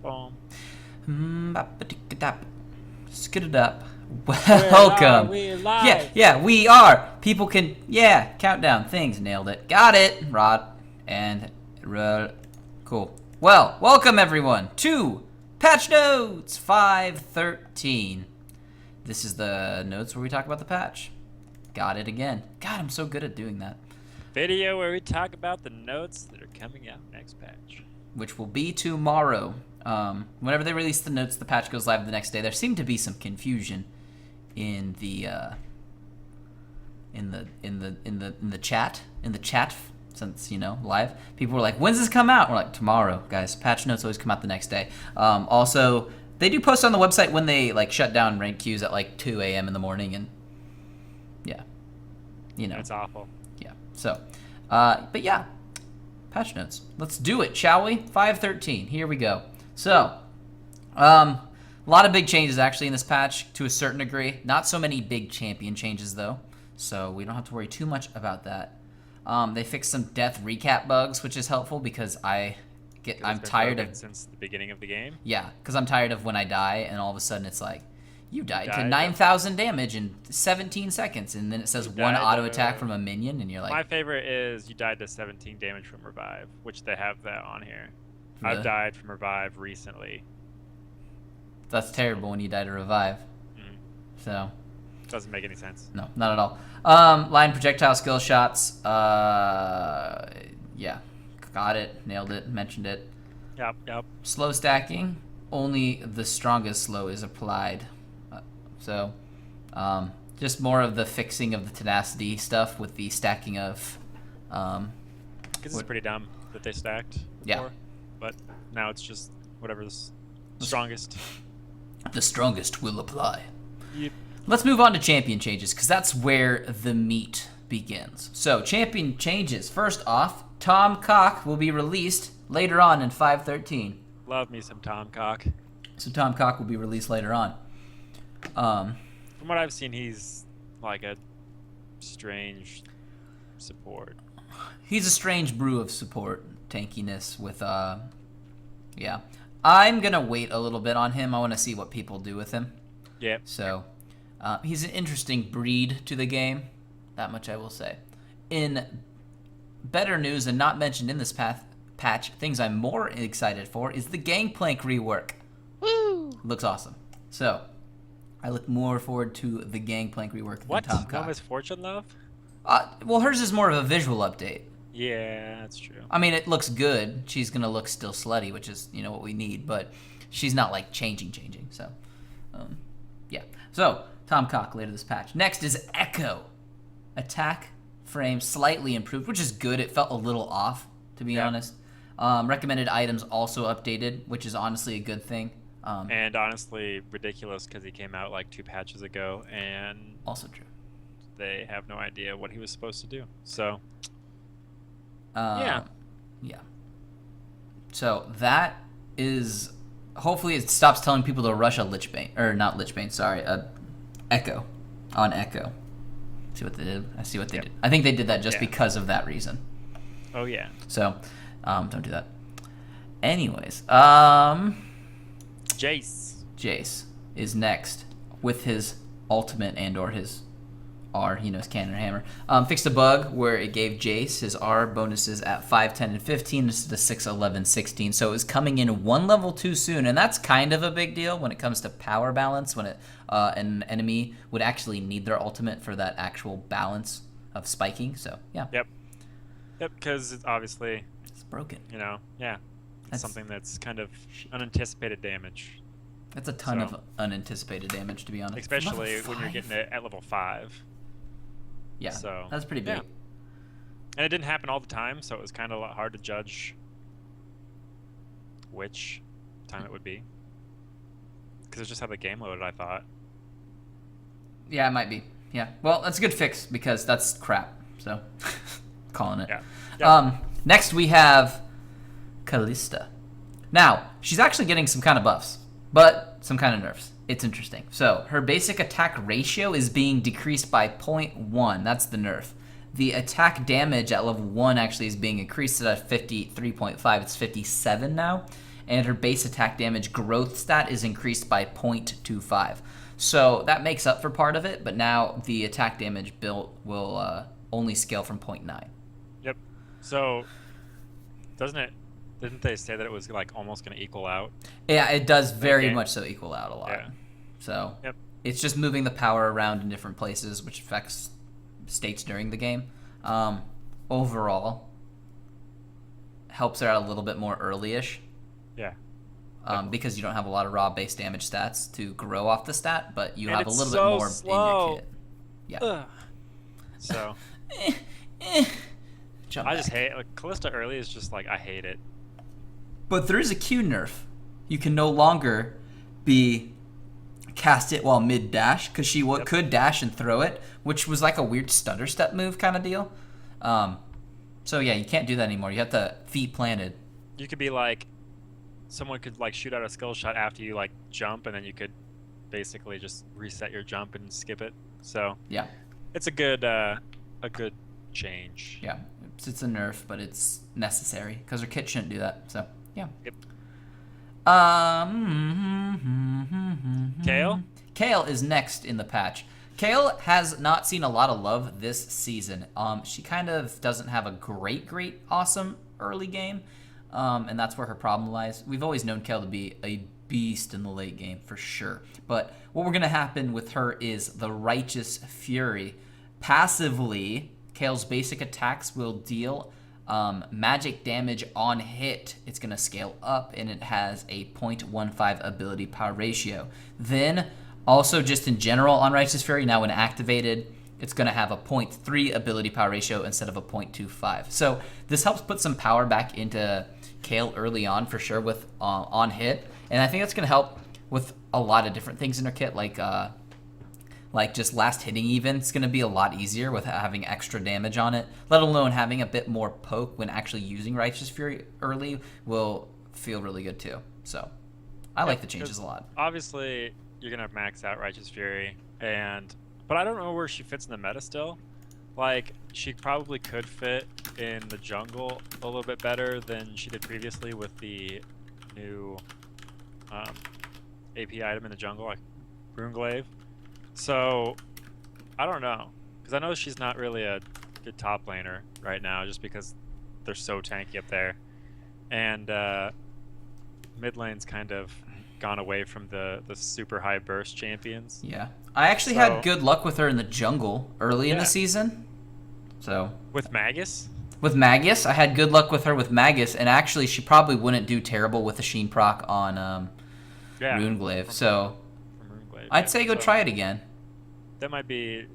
Boom. Skid it up. Are Welcome. we Yeah, live? yeah, we are. People can, countdown things. Nailed it. Got it. Rod and cool. Well, welcome everyone to Patch Notes 513. This is the notes where we talk about the patch. Got it again. God, I'm so good at doing that. Video where we talk about the notes that are coming out next patch. Which will be tomorrow. Whenever they release the notes, the patch goes live the next day. There seemed to be some confusion in the chat, since live. People were like, "When's this come out?" We're like, "Tomorrow, guys." Patch notes always come out the next day. Also, they do post on the website when they shut down rank queues at 2 a.m. in the morning, and It's awful. yeah. So, but yeah. Patch notes. Let's do it, shall we? 513. Here we go. So, a lot of big changes actually in this patch to a certain degree. Not so many big champion changes though, so we don't have to worry too much about that. They fixed some death recap bugs, which is helpful because I'm tired of since the beginning of the game. Yeah, because I'm tired of when I die and all of a sudden it's like, you died to died. 9,000 damage in 17 seconds, and then it says one auto attack from a minion, and you're like, My favorite is you died to 17 damage from revive, which they have that on here. Really? I've died from revive recently. that's terrible when you die to revive. So, Doesn't make any sense. no, not at all. Line projectile skill shots. Yeah, got it, nailed it, mentioned it. Yep. Slow stacking, only the strongest slow is applied. So, just more of the fixing of the tenacity stuff with the stacking of. Because it's pretty dumb that they stacked Yeah. before, but now it's just whatever's strongest. The strongest will apply. Yep. Let's move on to champion changes, because that's where the meat begins. So, champion changes. First off, Tahm will be released later on in 513. Love me some Tahm Cock. So Tahm will be released later on. From what I've seen, he's like a strange support. He's a strange brew of support tankiness with yeah. I'm gonna wait a little bit on him. I want to see what people do with him. Yeah. So he's an interesting breed to the game. That much I will say. In better news and not mentioned in this patch, things I'm more excited for is the Gangplank rework. Woo! Looks awesome. So I look more forward to the Gangplank rework What? than Tahm No misfortune, love? well, hers is more of a visual update. Yeah, that's true. I mean, it looks good. She's gonna look still slutty, which is what we need. But she's not changing. So, yeah. So Tahm later this patch. Next is Echo. Attack frame slightly improved, which is good. It felt a little off, to be honest. Recommended items also updated, which is honestly a good thing. And honestly, ridiculous because he came out 2 patches ago, and Also true. they have no idea what he was supposed to do. So, Yeah. So that is. Hopefully, it stops telling people to rush a Lichbane, or not Lichbane. Sorry, Echo, on Echo. See what they did. I see what they did. I think they did that just because of that reason. oh yeah. So, don't do that. Anyways, Jace is next with his ultimate and/or his R, his cannon hammer. Fixed a bug where it gave Jace his R bonuses at 5, 10, and 15 instead of 6, 11, 16. So it was coming in one level too soon, and that's kind of a big deal when it comes to power balance, when an enemy would actually need their ultimate for that actual balance of spiking. So, yeah. Yep, because it's obviously, It's broken. it's something that's kind of unanticipated damage. That's a ton of unanticipated damage, to be honest. Especially when you're getting it at level 5. Yeah, So that's pretty big. yeah. And it didn't happen all the time, so it was kind of hard to judge which time it would be. Because it's just how the game loaded, I thought. Yeah, it might be. Yeah. Well, that's a good fix because that's crap. So, calling it. Yeah. Next we have Callista. Now, she's actually getting some kind of buffs, but some kind of nerfs. It's interesting. So, her basic attack ratio is being decreased by 0.1. That's the nerf. The attack damage at level 1 actually is being increased at 53.5. It's 57 now. and her base attack damage growth stat is increased by 0.25. So that makes up for part of it, but now the attack damage built will only scale from 0.9. Yep. So, didn't they say that it was like almost going to equal out? Yeah, it does very much so equal out a lot. Yeah. So Yep. it's just moving the power around in different places, which affects states during the game. Overall, helps her out a little bit more early-ish. Yeah. Because you don't have a lot of raw base damage stats to grow off the stat, but you And have a it's little so bit more slow. in your kit. Yeah. Ugh. So Jump I back. just hate Callista early is just like I hate it. But there is a Q nerf. You can no longer be cast it while mid dash because she could dash and throw it, which was like a weird stutter step move kind of deal. So yeah, you can't do that anymore. You have to feet planted. You could be like, someone could like shoot out a skill shot after you like jump, and then you could basically just reset your jump and skip it. So Yeah, it's a good change. yeah. It's a nerf, but it's necessary because her kit shouldn't do that. So yeah. Yep. Kale? Kale is next in the patch. Kale has not seen a lot of love this season. She kind of doesn't have a great, awesome early game, and that's where her problem lies. We've always known Kale to be a beast in the late game, for sure. But what we're going to happen with her is the Righteous Fury. Passively, Kale's basic attacks will deal magic damage on hit. It's going to scale up, and it has a 0.15 ability power ratio. Then, also just in general on Righteous Fury, now when activated, it's going to have a 0.3 ability power ratio instead of a 0.25. So this helps put some power back into Kale early on, for sure, with on hit. And I think that's going to help with a lot of different things in her kit, like just last hitting even. It's going to be a lot easier with having extra damage on it, let alone having a bit more poke when actually using Righteous Fury early will feel really good too. So I like the changes a lot. Obviously, you're going to max out Righteous Fury, but I don't know where she fits in the meta still. Like, she probably could fit in the jungle a little bit better than she did previously with the new AP item in the jungle, like Runeglaive. So, I don't know, because I know she's not really a good top laner right now, just because they're so tanky up there, and mid lane's kind of gone away from the super high burst champions. Yeah, I actually had good luck with her in the jungle early in the season. So with Magus. With Magus, I had good luck with her with Magus, and actually she probably wouldn't do terrible with the Sheen proc on Runeglaive. So Runeglaive, I'd say go try it again. That might be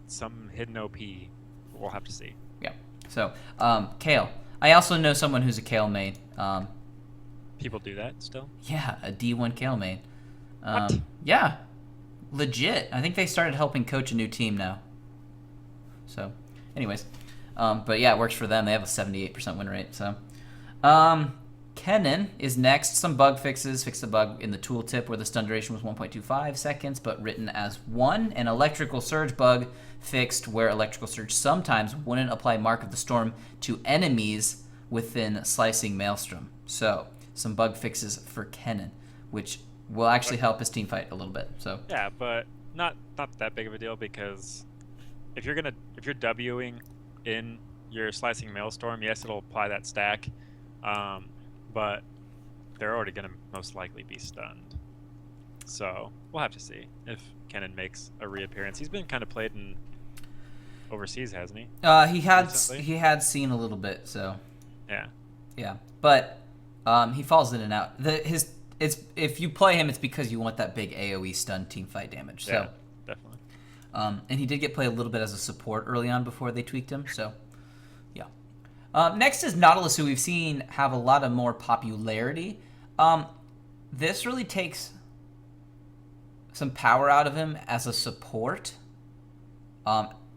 some hidden OP. We'll have to see. Yeah. So Kale. I also know someone who's a Kale main. People do that still? Yeah, a D1 Kale main. What? Yeah, legit. I think they started helping coach a new team now. So, anyways. But yeah, it works for them. They have a 78% win rate. So, Kennen is next. Some bug fixes. Fixed a bug in the tooltip where the stun duration was 1.25 seconds, but written as 1. An electrical surge bug fixed where electrical surge sometimes wouldn't apply Mark of the Storm to enemies within Slicing Maelstrom. So, some bug fixes for Kennen, which will actually help his team fight a little bit. So yeah, but not that big of a deal, because if you're Wing in your Slicing Maelstrom, yes, it'll apply that stack, but they're already going to most likely be stunned. So we'll have to see if Kennen makes a reappearance. He's been kind of played in overseas, hasn't he? He had seen a little bit. So yeah, but he falls in and out. If you play him, it's because you want that big AoE stun team fight damage. So yeah, definitely. And he did get played a little bit as a support early on before they tweaked him. So yeah. Next is Nautilus, who we've seen have a lot of more popularity. This really takes some power out of him as a support.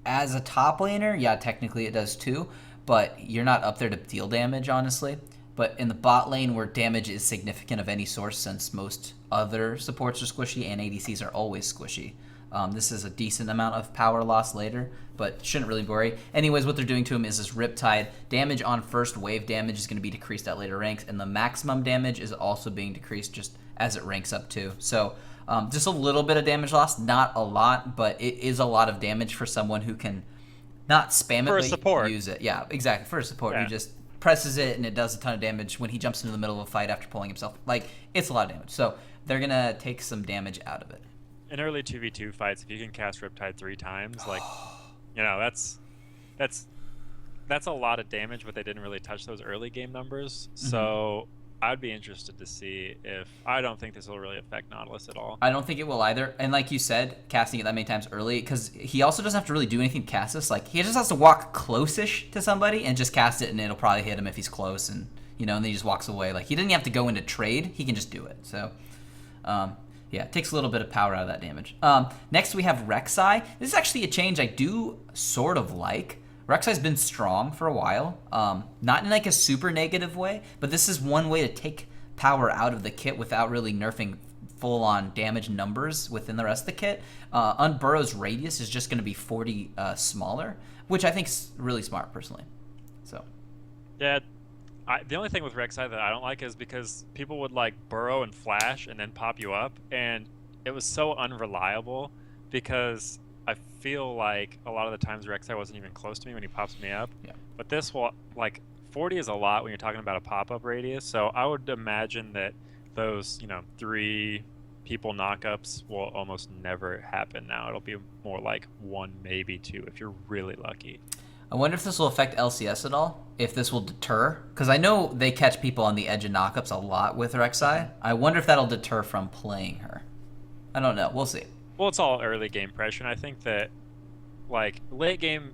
As a top laner, yeah, technically it does too, but you're not up there to deal damage, honestly. But in the bot lane, where damage is significant of any source, since most other supports are squishy and ADCs are always squishy, This is a decent amount of power loss later, but shouldn't really worry. Anyways, what they're doing to him is this Riptide. Damage on first wave damage is going to be decreased at later ranks, and the maximum damage is also being decreased just as it ranks up too. So just a little bit of damage loss, not a lot, but it is a lot of damage for someone who can not spam it, but support. use it. Yeah, exactly. For a support, Yeah. who just presses it and it does a ton of damage when he jumps into the middle of a fight after pulling himself. Like, it's a lot of damage. So they're going to take some damage out of it. In early 2v2 fights, if you can cast Riptide 3 times, like, you know, that's a lot of damage, but they didn't really touch those early game numbers. So I'd be interested to see if... I don't think this will really affect Nautilus at all. I don't think it will either. And like you said, casting it that many times early, because he also doesn't have to really do anything to cast this. Like, he just has to walk close-ish to somebody and just cast it, and it'll probably hit him if he's close, and, you know, and then he just walks away. Like, he didn't have to go into trade. He can just do it. So, yeah, it takes a little bit of power out of that damage. Next, we have Rek'Sai. This is actually a change I do sort of like. Rek'Sai's been strong for a while, not in like a super negative way, but this is one way to take power out of the kit without really nerfing full-on damage numbers within the rest of the kit. Unburrow's radius is just going to be 40 smaller, which I think is really smart, personally. So, yeah, the only thing with Rek'Sai that I don't like is because people would like burrow and flash and then pop you up, and it was so unreliable because I feel like a lot of the times Rek'Sai wasn't even close to me when he pops me up. Yeah. But this will, like, 40 is a lot when you're talking about a pop-up radius, so I would imagine that those, you know, 3 people knockups will almost never happen now. It'll be more like 1, maybe 2 if you're really lucky. I wonder if this will affect LCS at all, if this will deter, because I know they catch people on the edge of knockups a lot with Rek'Sai. I wonder if that'll deter from playing her. I don't know. We'll see. Well, it's all early game pressure, and I think that, like, late game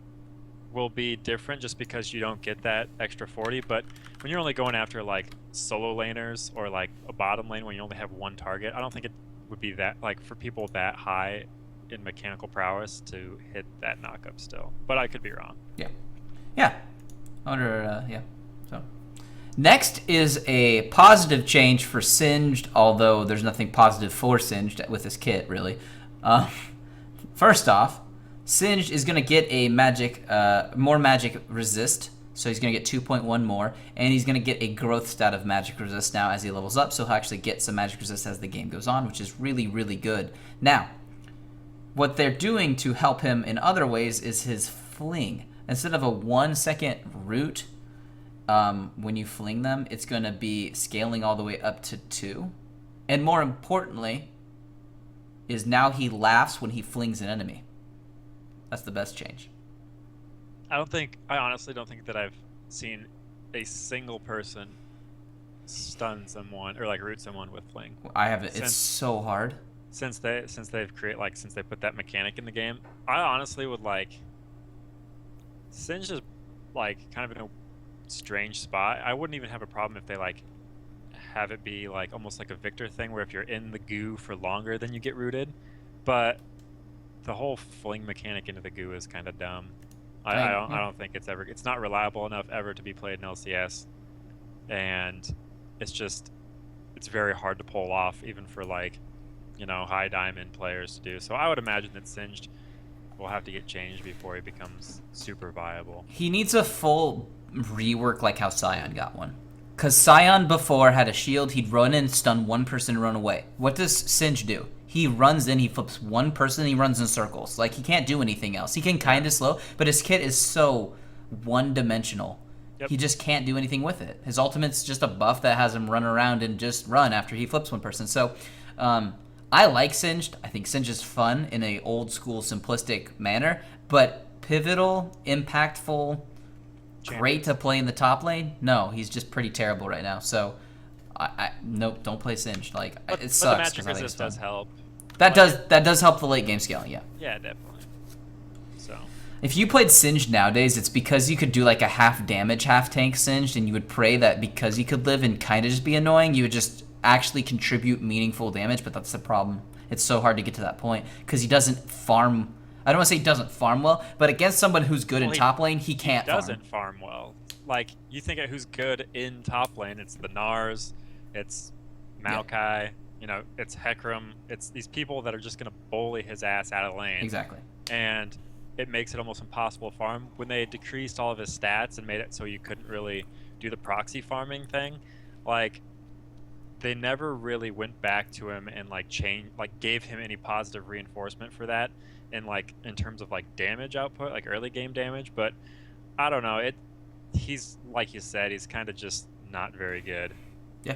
will be different just because you don't get that extra 40, but when you're only going after, like, solo laners or, like, a bottom lane when you only have one target, I don't think it would be that, like, for people that high in mechanical prowess to hit that knockup still. But I could be wrong. Yeah. I wonder, yeah. So, next is a positive change for Singed, although there's nothing positive for Singed with this kit, really. First off, Singed is going to get a more magic resist, so he's going to get 2.1 more, and he's going to get a growth stat of magic resist now as he levels up, so he'll actually get some magic resist as the game goes on, which is really, really good. Now, what they're doing to help him in other ways is his fling. Instead of a 1-second root, when you fling them, it's going to be scaling all the way up to 2. And more importantly, is now he laughs when he flings an enemy. That's the best change. I honestly don't think that I've seen a single person stun someone or like root someone with fling. I haven't. It's so hard. Since they put that mechanic in the game, I honestly would like. Singed is like kind of in a strange spot. I wouldn't even have a problem if they like have it be like almost like a Victor thing where if you're in the goo for longer then you get rooted, but the whole fling mechanic into the goo is kind of dumb. I don't think it's not reliable enough ever to be played in LCS, and it's very hard to pull off even for like, you know, high diamond players to do. So I would imagine that Singed will have to get changed before he becomes super viable. He needs a full rework like how Sion got one. Because Sion before had a shield, he'd run in, stun one person, and run away. What does Singed do? He runs in, he flips one person, and he runs in circles. Like, he can't do anything else. He can kind of slow, but his kit is so one-dimensional. Yep. He just can't do anything with it. His ultimate's just a buff that has him run around and just run after he flips one person. So, I like Singed. I think Singed is fun in a old-school, simplistic manner, but pivotal, impactful, great to play in the top lane? No, he's just pretty terrible right now. So, nope, don't play Singed. Like, it sucks. But the magic resist does help. That does help the late game scaling, yeah. Yeah, definitely. So, if you played Singed nowadays, it's because you could do like a half damage, half tank Singed, and you would pray that because he could live and kind of just be annoying, you would just actually contribute meaningful damage. But that's the problem. It's so hard to get to that point because he doesn't farm. I don't want to say he doesn't farm well, but against someone who's good in top lane, he can't farm. He doesn't farm well. Like, you think of who's good in top lane, it's the Nars, it's Maokai. it's Hecarim. It's these people that are just gonna bully his ass out of lane. Exactly. And it makes it almost impossible to farm. When they decreased all of his stats and made it so you couldn't really do the proxy farming thing, like they never really went back to him and gave him any positive reinforcement for that, and in terms of damage output, like early game damage. But I don't know. He's like you said, he's kind of just not very good. Yeah.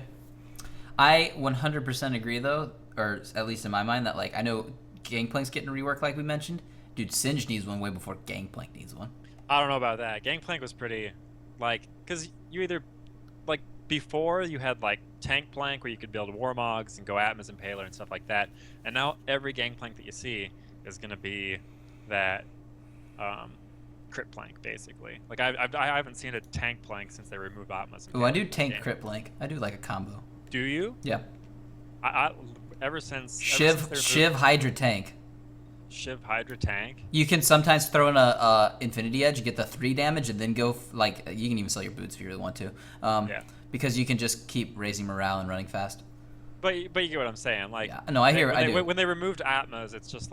I 100% agree though, or at least in my mind, that I know Gangplank's getting a rework like we mentioned. Dude, Singe needs one way before Gangplank needs one. I don't know about that. Gangplank was pretty, because you either, before you had, Tank Plank where you could build Warmogs and go Atmas and Impaler and stuff like that, and now every Gangplank that you see is going to be that Crit Plank, basically. I haven't seen a Tank Plank since they removed Atmas. Oh, I do Tank Crit Plank. I do a combo. Do you? Yeah. Ever since Shiv Hydra Tank. Shiv Hydra Tank. You can sometimes throw in a Infinity Edge, get the 3 damage, and then go you can even sell your boots if you really want to. Yeah. Because you can just keep raising morale and running fast. But you get what I'm saying. Yeah. No, I hear. When they removed Atmas, it's just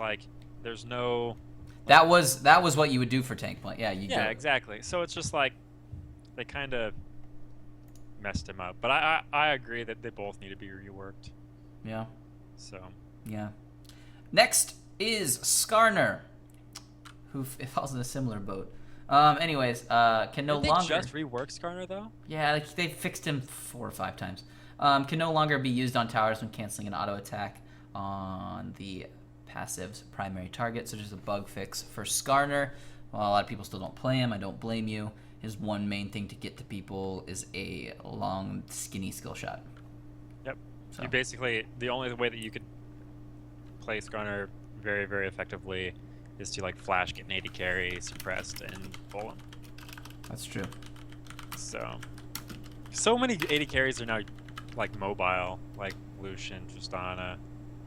there's no. That was what you would do for Tank Plank. Yeah. Yeah, exactly. So it's just they kind of messed him up. But I agree that they both need to be reworked. Yeah. So. Yeah. Next is Skarner, who falls in a similar boat. Anyways, can no longer. Did they just rework Skarner though? Yeah, they fixed him 4 or 5 times. Can no longer be used on towers when canceling an auto attack on the passive's primary target. So just a bug fix for Skarner. Well, a lot of people still don't play him. I don't blame you. His one main thing to get to people is a long, skinny skill shot. Yep. So. You basically, the only way that you could play Skarner very, very effectively is to flash, get an 80 carry, suppressed, and pull him. That's true. So many 80 carries are now mobile, like Lucian, Tristana,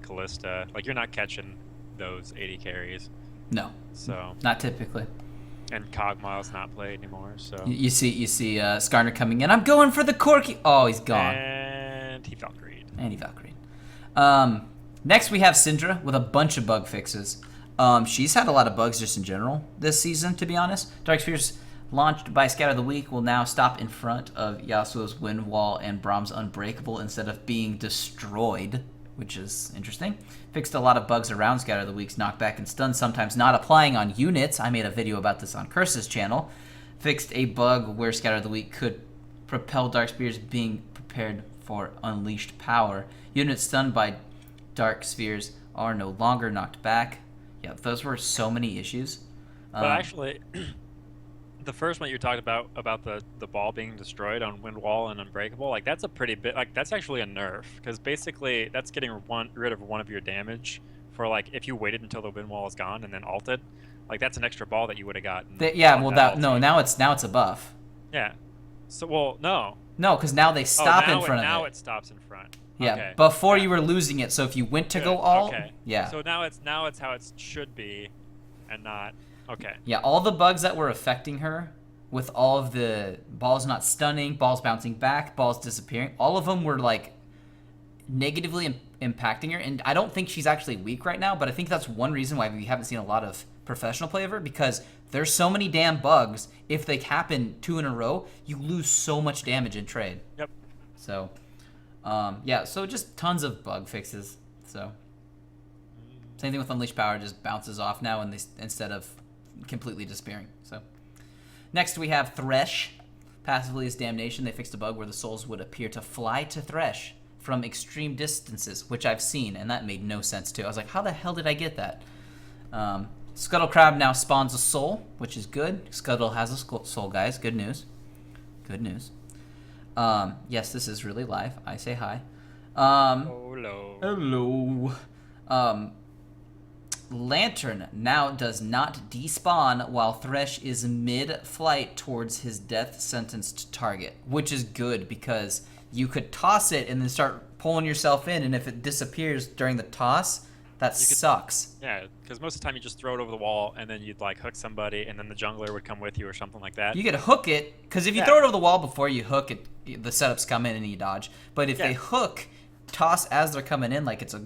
Callista. You're not catching those 80 carries. No. So not typically. And Cogmile's not played anymore. So you see Skarner coming in. I'm going for the Corki. Oh, he's gone. And he Valkyried. Next we have Syndra with a bunch of bug fixes. She's had a lot of bugs just in general this season, to be honest. Dark Spheres launched by Scout of the Week will now stop in front of Yasuo's Wind Wall and Braum's Unbreakable instead of being destroyed, which is interesting. Fixed a lot of bugs around Scout of the Week's knockback and stun, sometimes not applying on units. I made a video about this on Curse's channel. Fixed a bug where Scout of the Week could propel Dark Spheres being prepared for unleashed power. Units stunned by Dark Spheres are no longer knocked back. Yeah, those were so many issues. But actually, the first one you talked about the ball being destroyed on Wind Wall and Unbreakable, that's a pretty bit, that's actually a nerf, because basically that's getting rid of one of your damage for if you waited until the Wind Wall is gone and then ulted, that's an extra ball that you would have gotten. Now it's a buff. Yeah. So no, because now they stop in front of it. Now it stops in front. Yeah, okay. Before you were losing it, so if you went to go all, okay. Yeah. So now it's how it should be, and not okay. Yeah, all the bugs that were affecting her, with all of the balls not stunning, balls bouncing back, balls disappearing, all of them were negatively impacting her. And I don't think she's actually weak right now, but I think that's one reason why we haven't seen a lot of professional play of her, because there's so many damn bugs. If they happen 2 in a row, you lose so much damage in trade. Yep. So. So just tons of bug fixes. So same thing with Unleashed Power, just bounces off now instead of completely disappearing. So next we have Thresh. Passively as Damnation, they fixed a bug where the souls would appear to fly to Thresh from extreme distances, which I've seen, and that made no sense too. I was like, how the hell did I get that? Scuttle Crab now spawns a soul, which is good. Scuttle has a soul, guys. Good news. Yes, this is really live. I say hi. Hello. Lantern now does not despawn while Thresh is mid-flight towards his death-sentenced target, which is good because you could toss it and then start pulling yourself in, and if it disappears during the toss, sucks. Yeah, because most of the time you just throw it over the wall, and then you'd hook somebody, and then the jungler would come with you or something like that. You could hook it, because if you throw it over the wall before you hook it, the setups come in and you dodge. But if they hook toss as they're coming in, like it's a.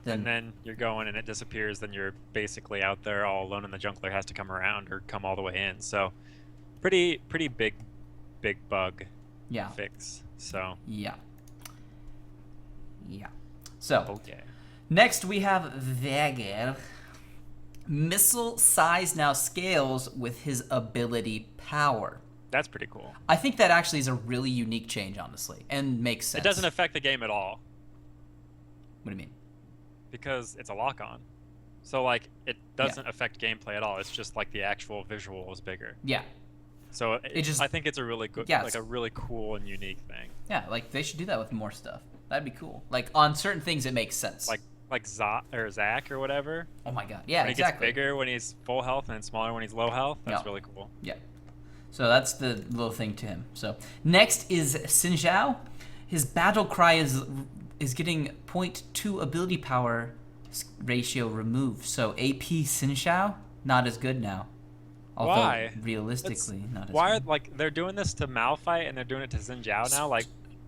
And then you're going and it disappears. Then you're basically out there all alone, and the jungler has to come around or come all the way in. So, pretty big bug. Yeah. Fix. So. Yeah. So. Okay. Next we have Veigar. Missile size now scales with his ability power. That's pretty cool. I think that actually is a really unique change, honestly, and makes sense. It doesn't affect the game at all. What do you mean? Because it's a lock-on. So, like, it doesn't affect gameplay at all. It's just, like, the actual visual is bigger. Yeah. So, I think it's a really good, like, a really cool and unique thing. Yeah, like, they should do that with more stuff. That'd be cool. Like, on certain things, it makes sense. Like Zach or whatever. Oh, my God. Yeah, when exactly. He gets bigger when he's full health and smaller when he's low health. That's really cool. Yeah. So, that's the little thing to him. So, next is Xin Zhao. His battle cry is getting 0.2 ability power ratio removed. So AP Xin Zhao, not as good now. Although why? Realistically, not as why good. Like they're doing this to Malphite and they're doing it to Xin Zhao now? Like,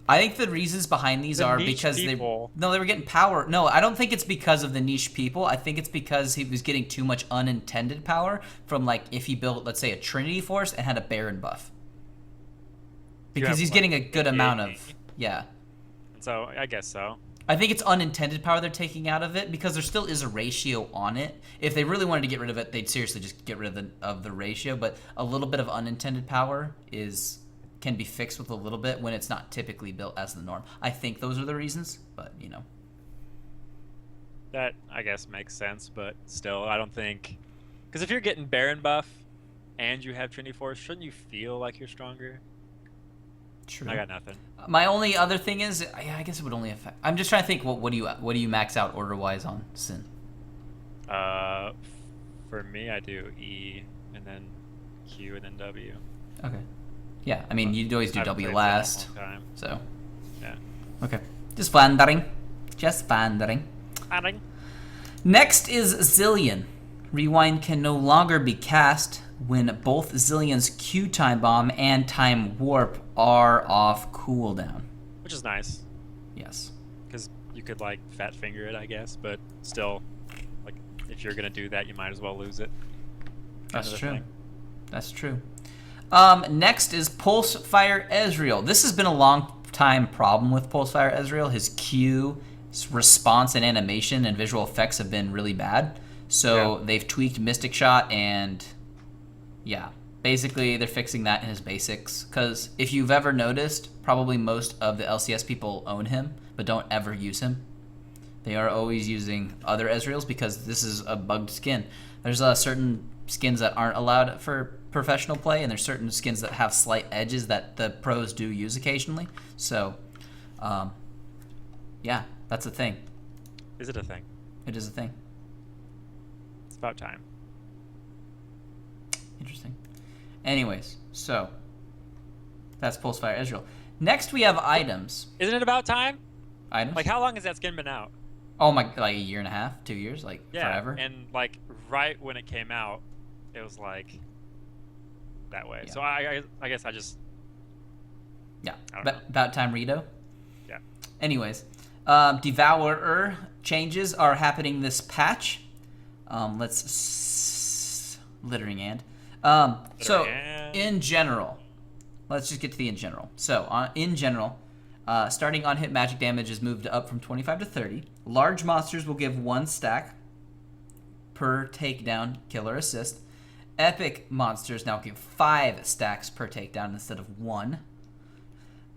I think the reasons behind these are because they were getting power. No, I don't think it's because of the niche people. I think it's because he was getting too much unintended power from, like, if he built, let's say, a Trinity Force and had a Baron buff. Because he's getting a good amount of So I guess so. I think it's unintended power they're taking out of it because there still is a ratio on it. If they really wanted to get rid of it, they'd seriously just get rid of the ratio. But a little bit of unintended power can be fixed with a little bit when it's not typically built as the norm. I think those are the reasons, but that I guess makes sense. But still, I don't think, because if you're getting Baron buff and you have Trinity Force, shouldn't you feel like you're stronger? True. I got nothing. My only other thing is, I guess it would only affect. I'm just trying to think. What do you max out order wise on Sin? For me, I do E and then Q and then W. Okay. Yeah, I mean you'd always do W last. So. Yeah. Okay. Just wondering. Next is Zillion. Rewind can no longer be cast when both Zillion's Q time bomb and time warp are off cooldown. Which is nice. Yes. Because you could, like, fat finger it, I guess, but still, like, if you're gonna do that, you might as well lose it. That's true. That's true. Next is Pulsefire Ezreal. This has been a long time problem with Pulsefire Ezreal. His Q response and animation and visual effects have been really bad. So they've tweaked Mystic Shot and basically they're fixing that in his basics. Because if you've ever noticed, probably most of the LCS people own him, but don't ever use him. They are always using other Ezreals because this is a bugged skin. There's certain skins that aren't allowed for professional play, and there's certain skins that have slight edges that the pros do use occasionally. So, that's a thing. Is it a thing? It is a thing. It's about time. Interesting. Anyways, so that's Pulsefire Ezreal. Next we have items. Isn't it about time? Items? Like, how long has that skin been out? Oh my, like a year and a half, 2 years, like forever. And like right when it came out, it was like that way. Yeah. So I guess I just About time, Rito. Yeah. Anyways, Devourer changes are happening this patch. Littering and. So in general, let's just get to the in general. So in general, starting on hit magic damage is moved up from 25 to 30. Large monsters will give 1 stack per takedown, kill, or assist. Epic monsters now give 5 stacks per takedown instead of 1.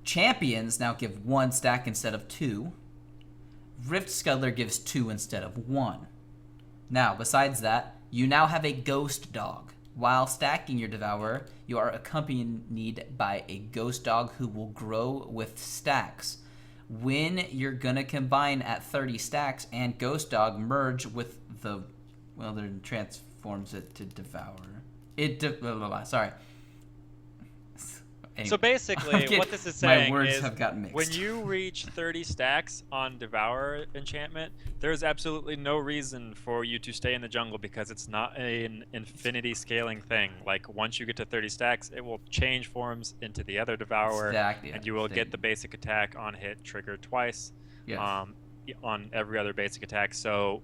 Champions now give 1 stack instead of 2. Rift Scuddler gives 2 instead of 1. Now, besides that, you now have a Ghost Dog. While stacking your Devourer, you are accompanied by a Ghost Dog who will grow with stacks. When you're going to combine at 30 stacks and Ghost Dog merge with the... Well, it transforms it to Devourer. It So basically, what this is saying my words is have gotten mixed. when you reach 30 stacks on Devour enchantment, there's absolutely no reason for you to stay in the jungle because it's not an infinity scaling thing. Like once you get to 30 stacks, it will change forms into the other Devour, and you will get the basic attack on hit triggered twice, on every other basic attack. So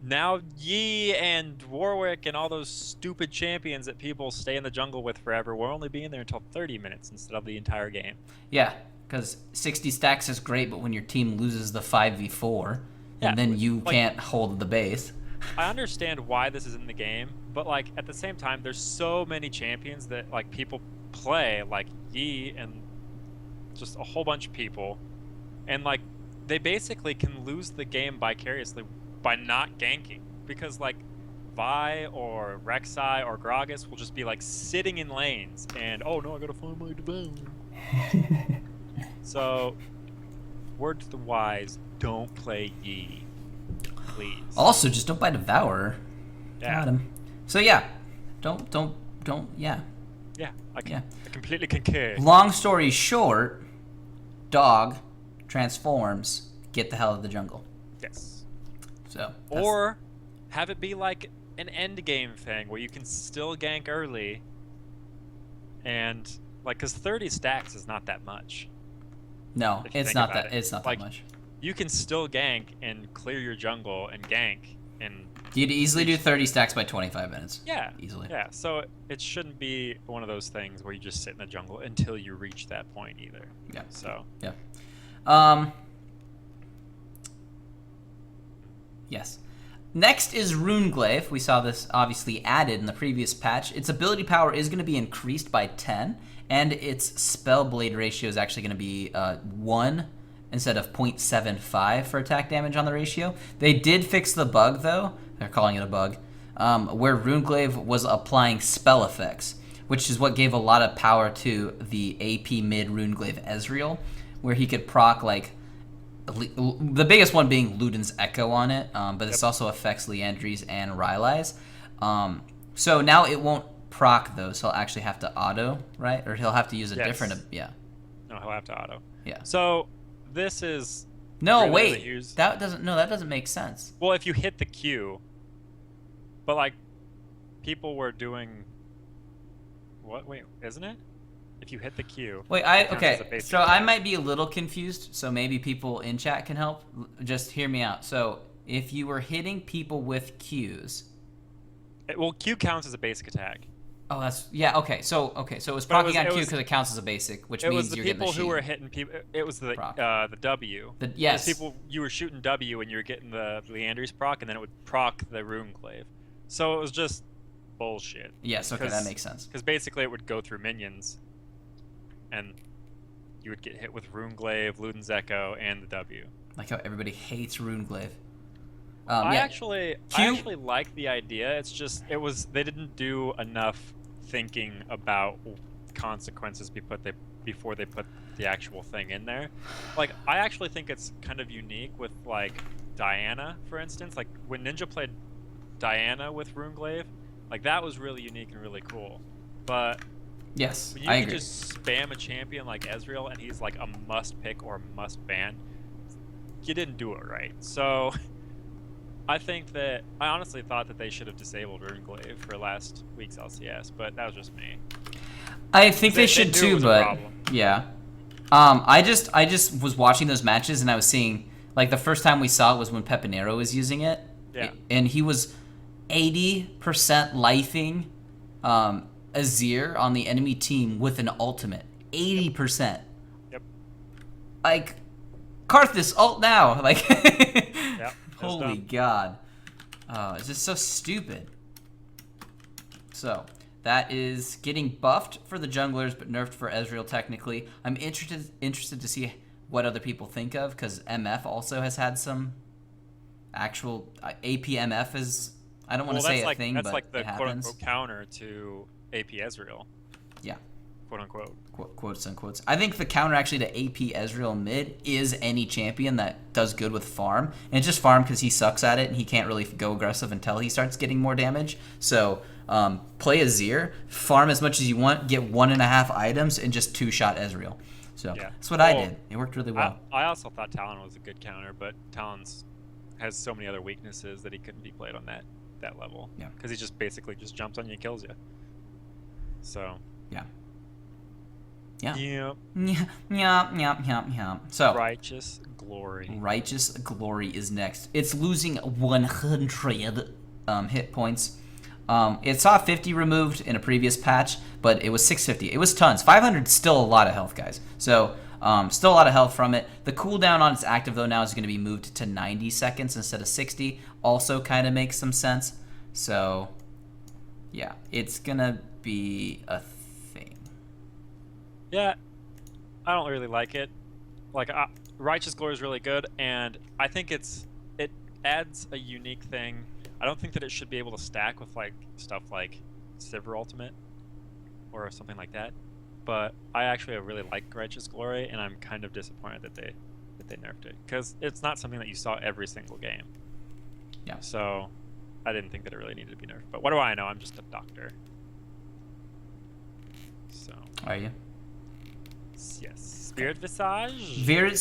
now Yi and Warwick and all those stupid champions that people stay in the jungle with forever will only be in there until 30 minutes instead of the entire game. Yeah, because 60 stacks is great, but when your team loses the 5v4, and then you can't hold the base. I understand why this is in the game, but like at the same time, there's so many champions that like people play, like Yi and just a whole bunch of people, and like they basically can lose the game vicariously by not ganking, because like Vi or Rek'Sai or Gragas will just be like sitting in lanes and oh no, I gotta find my Devour. So word to the wise, don't play Yi, please. Also, just don't buy Devourer. Yeah. Got him. So yeah, don't yeah. Yeah, I completely concur. Long story short, dog transforms, get the hell out of the jungle. Yes. So or have it be like an end game thing where you can still gank early, and like because 30 stacks is not that much. No, it's not that. It's not like, that much. You can still gank and clear your jungle and gank and. You'd easily do 30 stacks by 25 minutes. Yeah, easily. Yeah, so it shouldn't be one of those things where you just sit in the jungle until you reach that point either. Yeah. So. Yeah. Yes. Next is Runeglaive. We saw this obviously added in the previous patch. Its ability power is going to be increased by 10, and its Spellblade ratio is actually going to be 1 instead of 0.75 for attack damage on the ratio. They did fix the bug, though. They're calling it a bug, where Runeglaive was applying spell effects, which is what gave a lot of power to the AP mid Runeglaive Ezreal, where he could proc like the biggest one being Luden's Echo on it, but this also affects Liandry's and Rylai's. So now it won't proc those. He'll actually have to auto, right? Or he'll have to use a different. Yeah. No, he'll have to auto. Yeah. So this is. No, wait. That doesn't make sense. Well, if you hit the Q, but like, people were doing. What? Wait, isn't it? If you hit the Q. Wait, okay. So I might be a little confused. So maybe people in chat can help. Just hear me out. So if you were hitting people with Qs. Well, Q counts as a basic attack. Oh, that's okay. So it was proccing on Q because it counts as a basic, which means you're getting the people who were hitting people. It was the W. Yes. People you were shooting W and you were getting the Liandry's proc, and then it would proc the Runeglaive. So it was just bullshit. Yes. Okay, that makes sense. Because basically it would go through minions, and you would get hit with Runeglaive, Luden's Echo, and the W. Like how everybody hates Runeglaive. I actually like the idea. It's just they didn't do enough thinking about consequences before they put the actual thing in there. Like I actually think it's kind of unique with like Diana, for instance. Like when Ninja played Diana with Runeglaive, like that was really unique and really cool. But yes, when you can just spam a champion like Ezreal and he's like a must pick or must ban, you didn't do it right. So I honestly thought that they should have disabled Runeglaive for last week's LCS, but that was just me. I think they should too, but yeah. I just was watching those matches and I was seeing like the first time we saw it was when Pepinero was using it. Yeah. And he was 80% lifing Azir on the enemy team with an ultimate. 80%. Yep. Like Karthus ult now. Like yep. Holy God. It's just so stupid. So, that is getting buffed for the junglers, but nerfed for Ezreal technically. I'm interested to see what other people think of, because MF also has had some actual... APMF is... I don't want to say a thing, but it happens. That's like the quote-unquote counter to AP Ezreal. Yeah. Quote-unquote. quotes unquotes. I think the counter actually to AP Ezreal mid is any champion that does good with farm. And it's just farm because he sucks at it and he can't really go aggressive until he starts getting more damage. So play Azir, farm as much as you want, get 1.5 items, and just 2-shot Ezreal. So that's what I did. It worked really well. I also thought Talon was a good counter, but Talon's has so many other weaknesses that he couldn't be played on that level. Yeah. Because he just basically just jumps on you and kills you. So. Yeah. Yeah. Yep. Yeah. So Righteous Glory. Righteous Glory is next. It's losing 100 hit points. It saw 50 removed in a previous patch, but it was 650. It was tons. 500 is still a lot of health, guys. So still a lot of health from it. The cooldown on its active, though, now is going to be moved to 90 seconds instead of 60. Also kind of makes some sense. So, yeah, it's going to be a thing. Yeah, I don't really like it. Like, Righteous Glory is really good, and I think it adds a unique thing. I don't think that it should be able to stack with like stuff like Sivir Ultimate or something like that. But I actually really like Righteous Glory, and I'm kind of disappointed that they nerfed it because it's not something that you saw every single game. Yeah. So I didn't think that it really needed to be nerfed. But what do I know? I'm just a doctor. So. Are you? Yes. Spirit Visage. Virit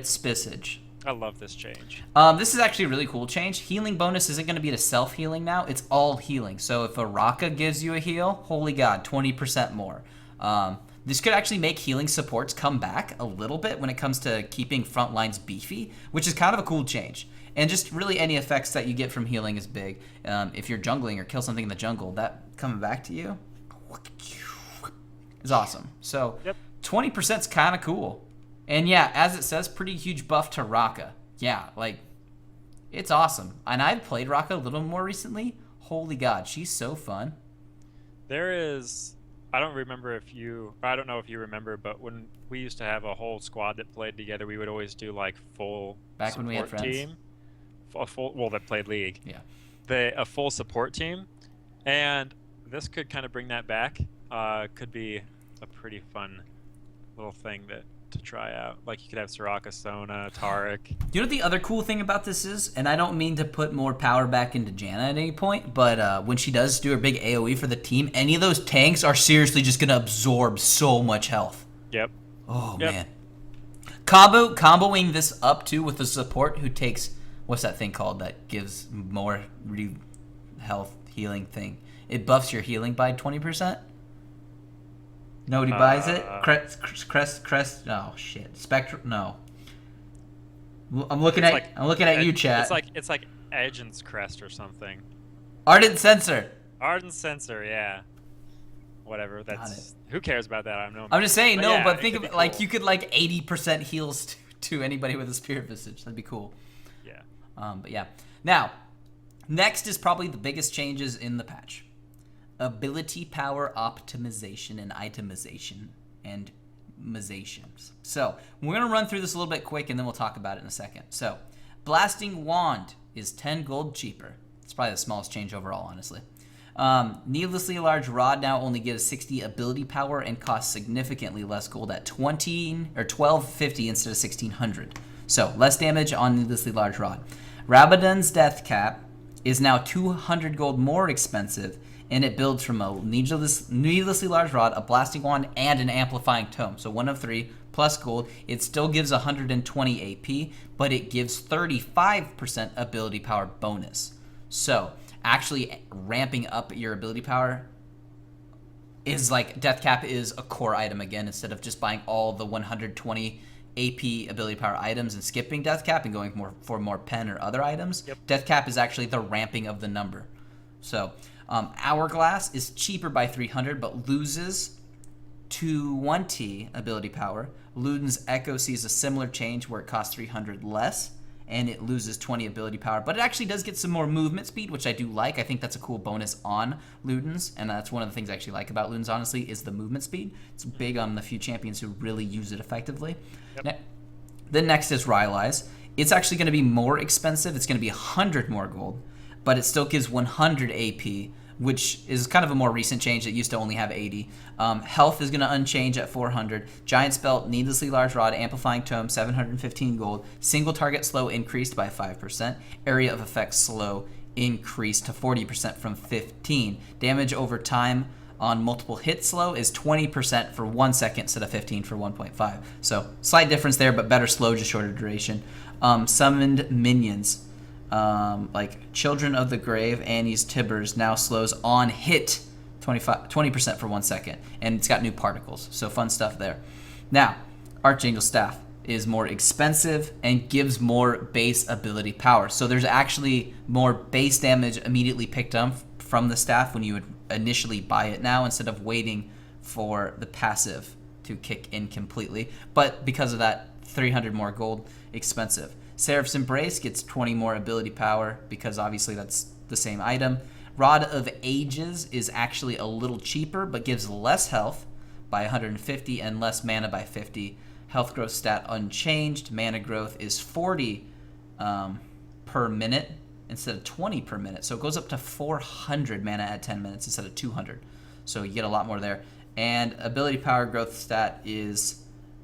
Spisage. I love this change. This is actually a really cool change. Healing bonus isn't going to be to self-healing now. It's all healing. So if a Raka gives you a heal, holy god, 20% more. This could actually make healing supports come back a little bit when it comes to keeping front lines beefy, which is kind of a cool change. And just really any effects that you get from healing is big. If you're jungling or kill something in the jungle, that coming back to you is awesome. So 20% is kind of cool. And yeah, as it says, pretty huge buff to Raka. Yeah, like, it's awesome. And I've played Raka a little more recently. Holy god, she's so fun. There is, I don't know if you remember, but when we used to have a whole squad that played together, we would always do like full back when we had friends. Team. That played League. Yeah. A full support team. And this could kind of bring that back. Could be a pretty fun little thing to try out. Like you could have Soraka, Sona, Taric. You know what the other cool thing about this is? And I don't mean to put more power back into Janna at any point, but when she does do her big AoE for the team, any of those tanks are seriously just going to absorb so much health. Yep. Oh, man. Comboing this up, too, with the support who takes... What's that thing called that gives more health healing thing? It buffs your healing by 20%? Nobody buys it? Crest. Oh shit. Spectrum. No. I'm looking at you, chat. It's like Agent's Crest or something. Ardent Sensor. Yeah. Whatever. Who cares about that? I don't know. I'm just saying but think of it like you could like 80% heals to anybody with a Spirit Visage. That'd be cool. Yeah. But yeah. Now, next is probably the biggest changes in the patch. Ability power optimization and itemization and mizations. So we're going to run through this a little bit quick and then we'll talk about it in a second. So Blasting Wand is 10 gold cheaper. It's probably the smallest change overall, honestly. Needlessly Large Rod now only gives 60 ability power and costs significantly less gold at 1250 instead of 1600. So less damage on Needlessly Large Rod. Rabadon's Death Cap is now 200 gold more expensive, and it builds from a needlessly large rod, a blasting wand, and an amplifying tome. So 1 of 3 plus gold. It still gives 120 AP, but it gives 35% ability power bonus. So actually ramping up your ability power is like Death Cap is a core item again, instead of just buying all the 120 AP ability power items and skipping Death Cap and going for more pen or other items. Death Cap is actually the ramping of the number. So Hourglass is cheaper by 300, but loses 220 ability power. Luden's Echo sees a similar change where it costs 300 less, and it loses 20 ability power. But it actually does get some more movement speed, which I do like. I think that's a cool bonus on Luden's, and that's one of the things I actually like about Luden's, honestly, is the movement speed. It's big on the few champions who really use it effectively. Then next is Rylai's. It's actually going to be more expensive. It's going to be 100 more gold, but it still gives 100 AP, which is kind of a more recent change that used to only have 80. Health is going to unchange at 400. Giant's Belt, Needlessly Large Rod, Amplifying Tome, 715 gold. Single target slow increased by 5%. Area of effect slow increased to 40% from 15. Damage over time on multiple hits slow is 20% for 1 second instead of 15 for 1.5. So slight difference there, but better slow, just shorter duration. Summoned minions, like Children of the Grave, Annie's Tibbers, now slows on hit 20% for 1 second, and it's got new particles, so fun stuff there. Now, Archangel Staff is more expensive and gives more base ability power. So there's actually more base damage immediately picked up from the staff when you would initially buy it now, instead of waiting for the passive to kick in completely. But because of that, 300 more gold expensive. Seraph's Embrace gets 20 more ability power because obviously that's the same item. Rod of Ages is actually a little cheaper but gives less health by 150 and less mana by 50. Health growth stat unchanged. Mana growth is 40 per minute instead of 20 per minute. So it goes up to 400 mana at 10 minutes instead of 200. So you get a lot more there. And ability power growth stat is,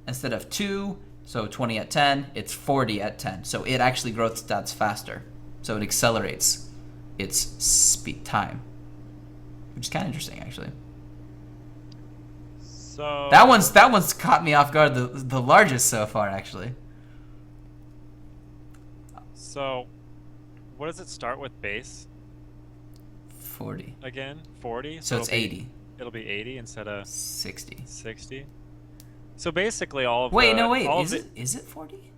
instead of 2, so 20 at 10, it's 40 at 10. So it actually growth stats faster. So it accelerates its speed time, which is kind of interesting, actually. So that one's caught me off guard. The largest so far, actually. So, what does it start with base? 40. Again, 40. So it's 80. It'll be 80 instead of 60. 60. So basically, all of wait, the, no, wait. all Is it 40?